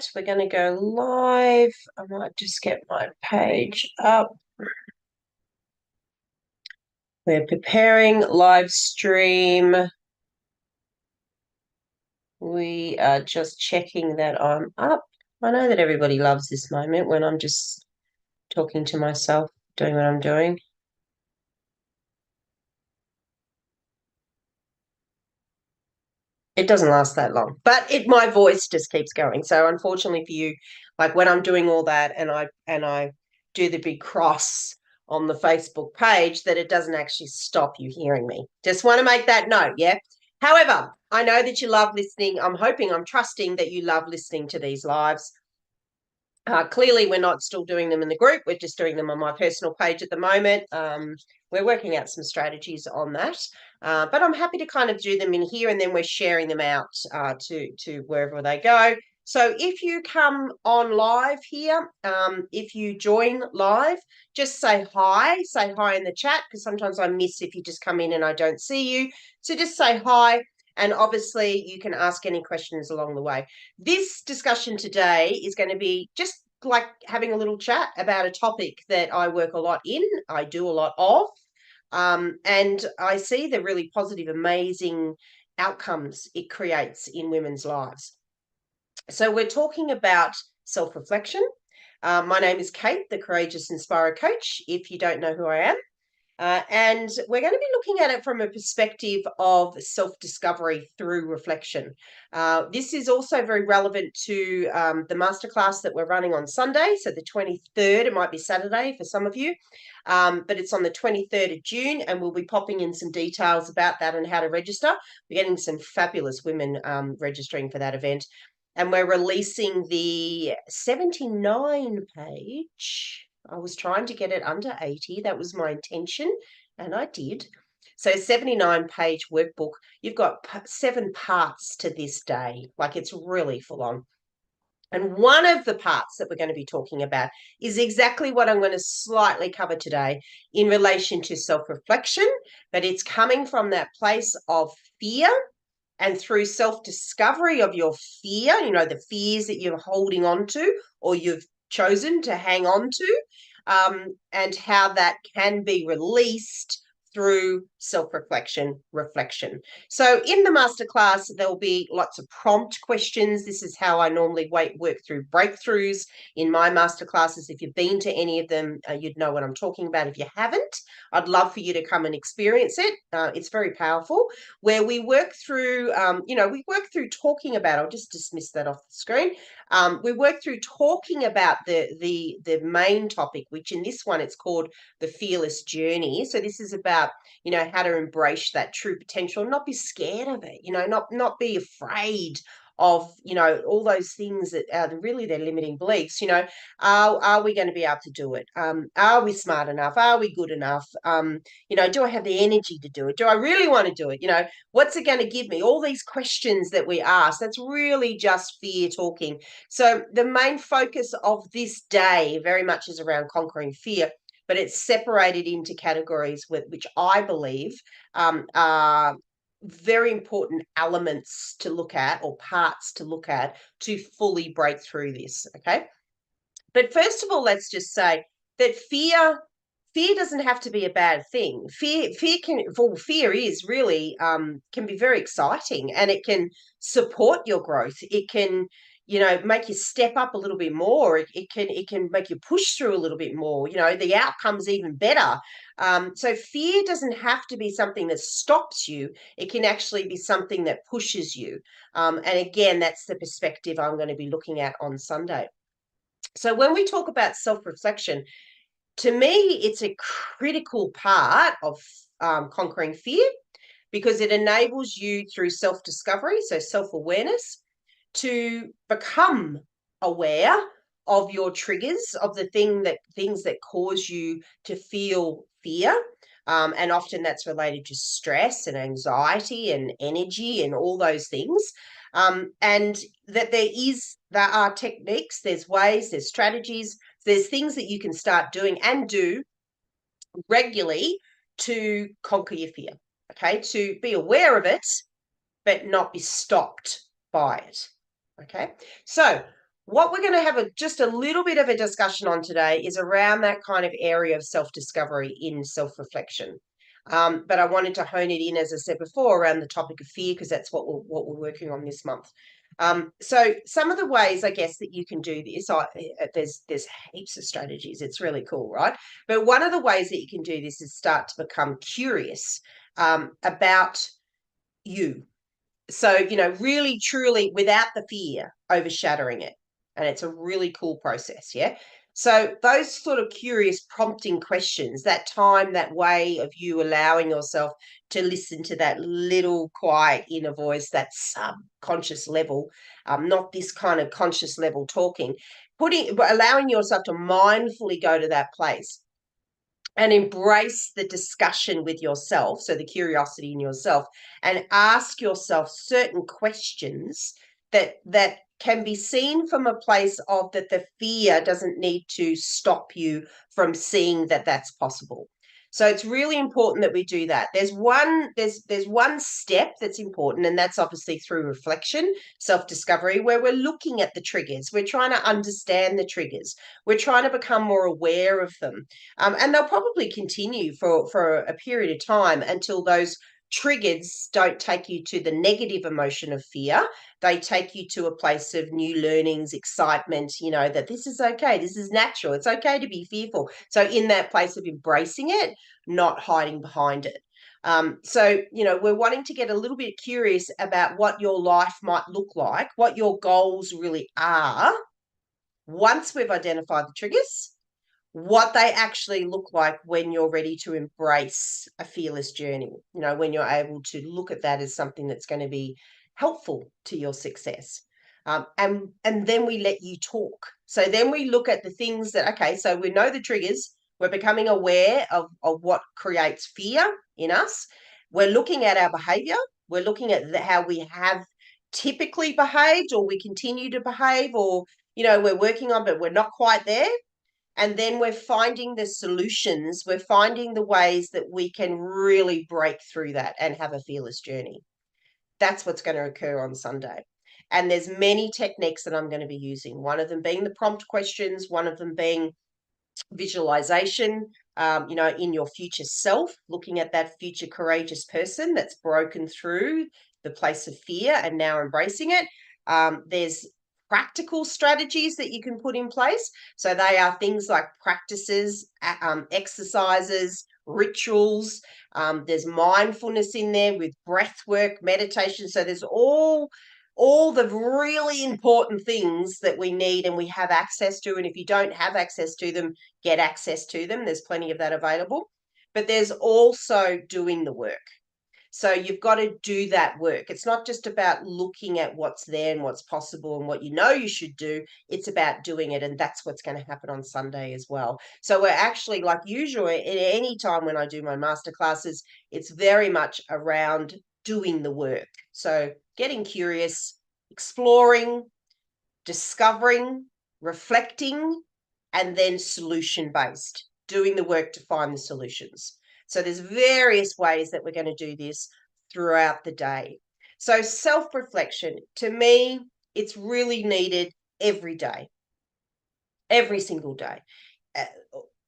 right, we're going to go live. I might just get my page up. We're preparing live stream. We are just checking that I'm up. I know that everybody loves this moment when I'm just talking to myself, doing what I'm doing. It doesn't last that long, but my voice just keeps going. So unfortunately for you, like when I'm doing all that and I do the big cross on the Facebook page, that it doesn't actually stop you hearing me. Just want to make that note, yeah? However, I know that you love listening. I'm trusting that you love listening to these lives. Clearly, we're not still doing them in the group. We're just doing them on my personal page at the moment. We're working out some strategies on that. But I'm happy to kind of do them in here, and then we're sharing them out to wherever they go. So if you come on live here, if you join live, just say hi in the chat, because sometimes I miss if you just come in and I don't see you. So just say hi. And obviously, you can ask any questions along the way. This discussion today is going to be just like having a little chat about a topic that I work a lot in, I do a lot of, and I see the really positive, amazing outcomes it creates in women's lives. So we're talking about self-reflection. My name is Kate, the Courageous Inspirer Coach, if you don't know who I am. And we're going to be looking at it from a perspective of self-discovery through reflection. This is also very relevant to the masterclass that we're running on Sunday. So the 23rd, it might be Saturday for some of you, but it's on the 23rd of June, and we'll be popping in some details about that and how to register. We're getting some fabulous women registering for that event. And we're releasing the 79 page. I was trying to get it under 80. That was my intention, and I did. So 79 page workbook. You've got 7 parts to this day. Like, it's really full on. And one of the parts that we're going to be talking about is exactly what I'm going to slightly cover today in relation to self-reflection, but it's coming from that place of fear. And through self-discovery of your fear, the fears that you're holding on to or you've chosen to hang on to, and how that can be released through self-reflection, reflection. So in the masterclass, there'll be lots of prompt questions. This is how I normally work through breakthroughs in my masterclasses. If you've been to any of them, you'd know what I'm talking about. If you haven't, I'd love for you to come and experience it. It's very powerful, where we work through, we work through talking about, I'll just dismiss that off the screen. We work through talking about the main topic, which in this one, it's called the fearless journey. So this is about, how to embrace that true potential, not be scared of it, not be afraid of, all those things that are really their limiting beliefs. Are we going to be able to do it? Are we smart enough? Are we good enough? Do I have the energy to do it? Do I really want to do it? What's it going to give me? All these questions that we ask, that's really just fear talking. So the main focus of this day very much is around conquering fear, but it's separated into categories which I believe are very important elements to look at, or parts to look at, to fully break through this. Okay. But first of all, let's just say that fear doesn't have to be a bad thing. Fear is really can be very exciting, and it can support your growth. It can, make you step up a little bit more. It can make you push through a little bit more. The outcome's even better. So fear doesn't have to be something that stops you. It can actually be something that pushes you. And again, that's the perspective I'm going to be looking at on Sunday. So when we talk about self-reflection, to me, it's a critical part of conquering fear, because it enables you through self-discovery, so self-awareness, to become aware of your triggers, of the things that cause you to feel fear. And often that's related to stress and anxiety and energy and all those things. And that there are techniques, there's ways, there's strategies, there's things that you can start doing and do regularly to conquer your fear. Okay, to be aware of it, but not be stopped by it. Okay, so What we're going to have just a little bit of a discussion on today is around that kind of area of self-discovery in self-reflection. But I wanted to hone it in, as I said before, around the topic of fear, because that's what we're working on this month. So some of the ways, I guess, that you can do this, there's heaps of strategies. It's really cool, right? But one of the ways that you can do this is start to become curious about you. So, really, truly, without the fear overshadowing it. And it's a really cool process. Yeah. So, those sort of curious prompting questions, that time, that way of you allowing yourself to listen to that little quiet inner voice, that subconscious level, not this kind of conscious level talking, allowing yourself to mindfully go to that place and embrace the discussion with yourself, so the curiosity in yourself, and ask yourself certain questions that can be seen from a place of that the fear doesn't need to stop you from seeing that that's possible. So it's really important that we do that. There's one step that's important, and that's obviously through reflection, self-discovery, where we're looking at the triggers. We're trying to understand the triggers. We're trying to become more aware of them. And they'll probably continue for a period of time until those triggers don't take you to the negative emotion of fear. They take you to a place of new learnings, excitement, that this is okay, this is natural, it's okay to be fearful. So in that place of embracing it, not hiding behind it. So, we're wanting to get a little bit curious about what your life might look like, what your goals really are, once we've identified the triggers, what they actually look like when you're ready to embrace a fearless journey, when you're able to look at that as something that's going to be helpful to your success. And then we let you talk. So then we look at the things that, okay, so we know the triggers, we're becoming aware of what creates fear in us. We're looking at our behavior, we're looking at how we have typically behaved, or we continue to behave, or we're working on, but we're not quite there. And then we're finding the solutions, we're finding the ways that we can really break through that and have a fearless journey. That's what's going to occur on Sunday. And there's many techniques that I'm going to be using. One of them being the prompt questions, one of them being visualization, in your future self, looking at that future courageous person that's broken through the place of fear and now embracing it. There's practical strategies that you can put in place. So they are things like practices, exercises, rituals. There's mindfulness in there with breath work, meditation. So there's all the really important things that we need and we have access to. And if you don't have access to them, get access to them. There's plenty of that available. But there's also doing the work. So you've got to do that work. It's not just about looking at what's there and what's possible and what you should do. It's about doing it. And that's what's going to happen on Sunday as well. So we're actually, like usual, at any time when I do my masterclasses, it's very much around doing the work. So getting curious, exploring, discovering, reflecting, and then solution-based, doing the work to find the solutions. So there's various ways that we're going to do this throughout the day. So self-reflection, to me, it's really needed every day, every single day,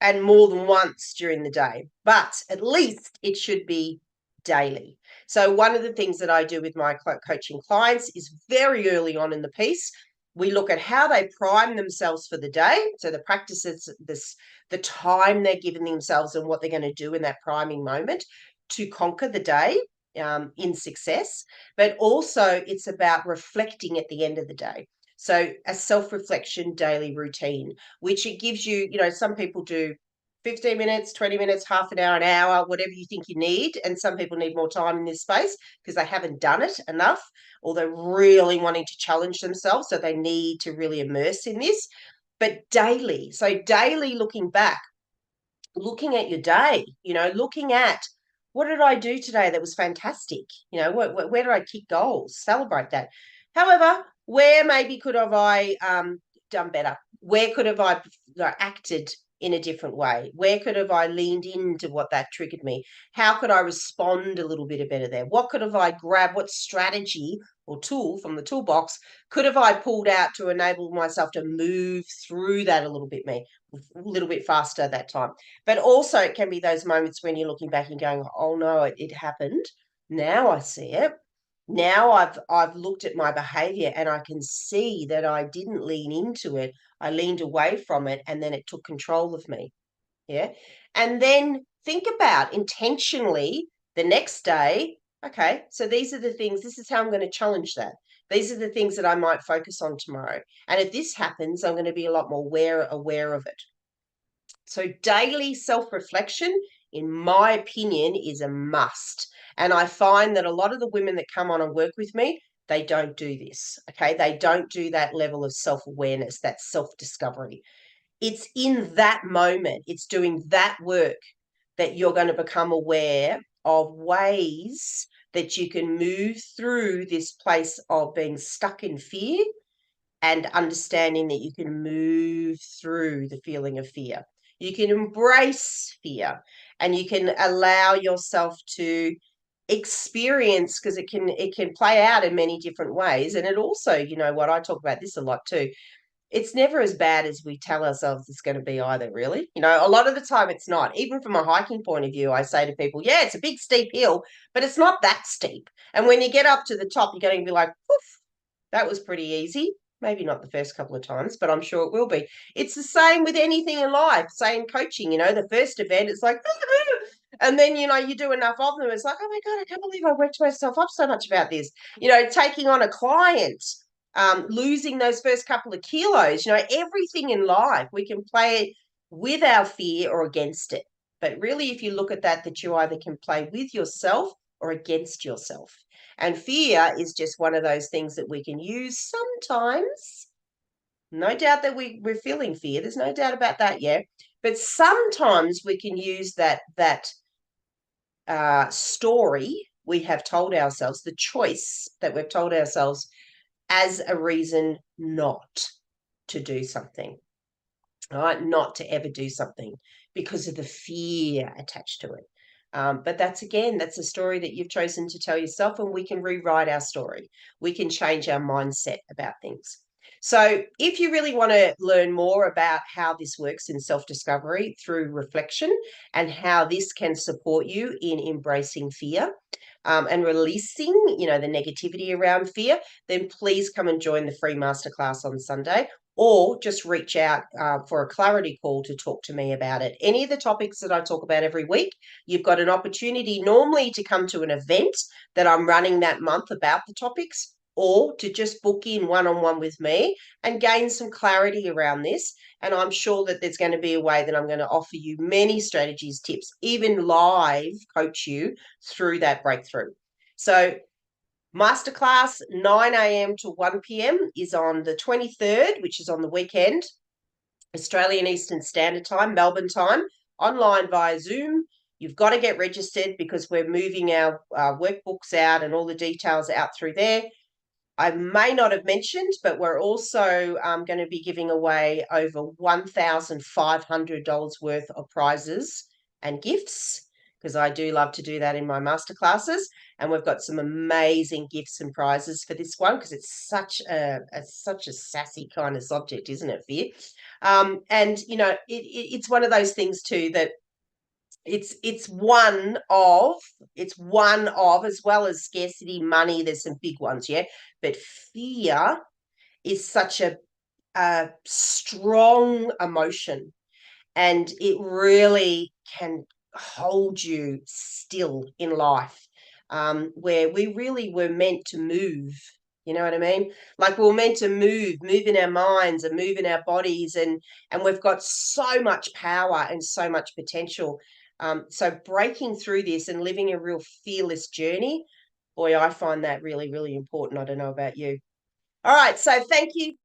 and more than once during the day. But at least it should be daily. So one of the things that I do with my coaching clients is very early on in the piece, we look at how they prime themselves for the day. So the practices, the time they're giving themselves and what they're going to do in that priming moment to conquer the day in success. But also it's about reflecting at the end of the day. So a self-reflection daily routine, which it gives you, some people do 15 minutes, 20 minutes, half an hour, whatever you think you need. And some people need more time in this space because they haven't done it enough, or they're really wanting to challenge themselves. So they need to really immerse in this. But daily, so daily looking back, looking at your day, looking at what did I do today that was fantastic? Where did I kick goals? Celebrate that. However, where maybe could have I done better? Where could have I acted in a different way? Where could have I leaned into what that triggered me? How could I respond a little bit better there? What could have I grabbed? What strategy or tool from the toolbox could have I pulled out to enable myself to move through that a little bit faster that time? But also it can be those moments when you're looking back and going, oh no, it happened. Now I see it. Now I've looked at my behavior and I can see that I didn't lean into it. I leaned away from it and then it took control of me. Yeah. And then think about intentionally the next day, okay, so these are the things, this is how I'm going to challenge that. These are the things that I might focus on tomorrow. And if this happens, I'm going to be a lot more aware of it. So daily self-reflection, in my opinion, is a must. And I find that a lot of the women that come on and work with me, they don't do this. Okay. They don't do that level of self-awareness, that self-discovery. It's in that moment, it's doing that work that you're going to become aware of ways that you can move through this place of being stuck in fear and understanding that you can move through the feeling of fear. You can embrace fear and you can allow yourself to experience, because it can play out in many different ways. And it also, you know what, I talk about this a lot too, it's never as bad as we tell ourselves it's going to be either, really. You know, a lot of the time it's not. Even from a hiking point of view, I say to people, yeah, it's a big steep hill, but it's not that steep. And when you get up to the top, you're going to be like, poof, that was pretty easy. Maybe not the first couple of times, but I'm sure it will be. It's the same with anything in life, say in coaching, you know, the first event, it's like, and then, you know, you do enough of them, it's like, oh my God, I can't believe I worked myself up so much about this. You know, taking on a client, losing those first couple of kilos, you know, everything in life, we can play with our fear or against it. But really, if you look at that you either can play with yourself or against yourself. And fear is just one of those things that we can use sometimes. No doubt that we're feeling fear. There's no doubt about that, yeah. But sometimes we can use that story we have told ourselves, the choice that we've told ourselves, as a reason not to do something, right? Not to ever do something because of the fear attached to it. But that's a story that you've chosen to tell yourself, and we can rewrite our story. We can change our mindset about things. So if you really want to learn more about how this works in self-discovery through reflection and how this can support you in embracing fear, and releasing, you know, the negativity around fear, then please come and join the free masterclass on Sunday, or just reach out for a clarity call to talk to me about it. Any of the topics that I talk about every week, you've got an opportunity normally to come to an event that I'm running that month about the topics, or to just book in one-on-one with me and gain some clarity around this. And I'm sure that there's going to be a way that I'm going to offer you many strategies, tips, even live coach you through that breakthrough. So masterclass 9 a.m. to 1 p.m. is on the 23rd, which is on the weekend, Australian Eastern Standard Time, Melbourne time, online via Zoom. You've got to get registered because we're moving our workbooks out and all the details out through there. I may not have mentioned, but we're also going to be giving away over $1,500 worth of prizes and gifts, because I do love to do that in my masterclasses. And we've got some amazing gifts and prizes for this one, because it's such a sassy kind of subject, isn't it, fear? And, you know, it's one of those things too that it's one of, as well as scarcity, money, there's some big ones, yeah, but fear is such a strong emotion, and it really can hold you still in life, where we really were meant to move. You know what I mean? Like, we're meant to move in our minds and move in our bodies, and we've got so much power and so much potential. So breaking through this and living a real fearless journey, boy, I find that really, really important. I don't know about you. All right, so thank you